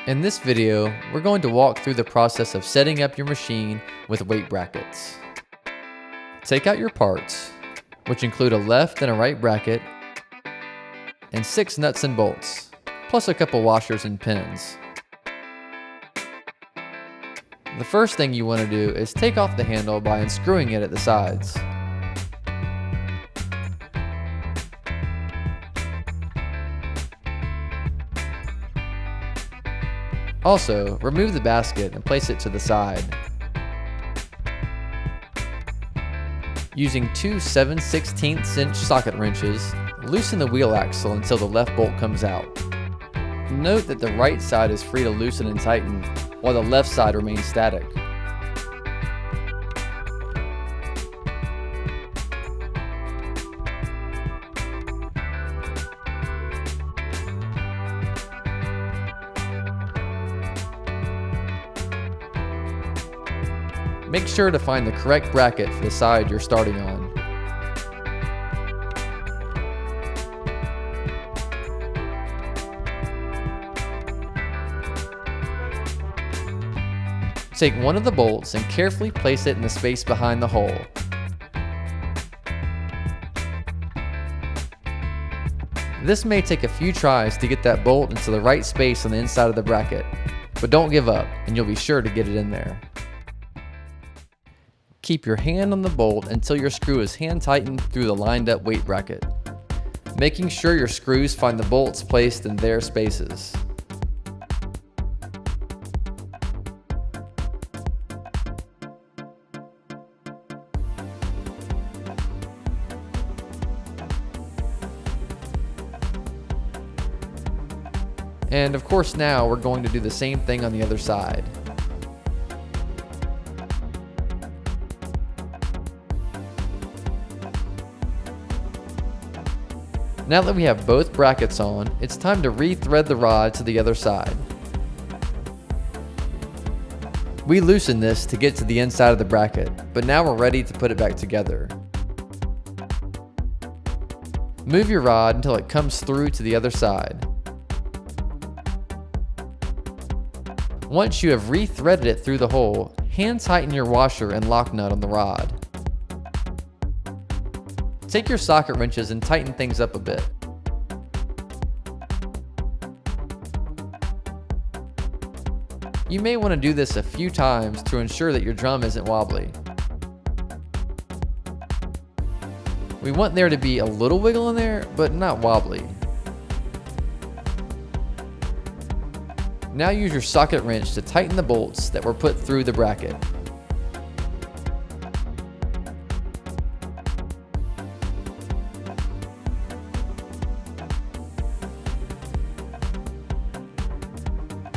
In this video, we're going to walk through the process of setting up your machine with weight brackets. Take out your parts, which include a left and a right bracket, and 6 nuts and bolts, plus a couple washers and pins. The first thing you want to do is take off the handle by unscrewing it at the sides. Also, remove the basket and place it to the side. Using 2 7/16 inch socket wrenches, loosen the wheel axle until the left bolt comes out. Note that the right side is free to loosen and tighten, while the left side remains static. Make sure to find the correct bracket for the side you're starting on. Take one of the bolts and carefully place it in the space behind the hole. This may take a few tries to get that bolt into the right space on the inside of the bracket, but don't give up and you'll be sure to get it in there. Keep your hand on the bolt until your screw is hand tightened through the lined up weight bracket, making sure your screws find the bolts placed in their spaces. And of course now we're going to do the same thing on the other side. Now that we have both brackets on, it's time to re-thread the rod to the other side. We loosened this to get to the inside of the bracket, but now we're ready to put it back together. Move your rod until it comes through to the other side. Once you have re-threaded it through the hole, hand tighten your washer and lock nut on the rod. Take your socket wrenches and tighten things up a bit. You may want to do this a few times to ensure that your drum isn't wobbly. We want there to be a little wiggle in there, but not wobbly. Now use your socket wrench to tighten the bolts that were put through the bracket.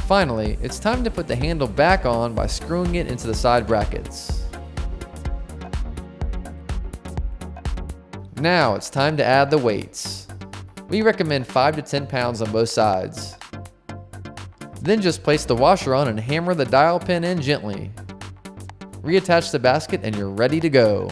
Finally, it's time to put the handle back on by screwing it into the side brackets. Now it's time to add the weights. We recommend 5 to 10 pounds on both sides. Then just place the washer on and hammer the dial pin in gently. Reattach the basket and you're ready to go.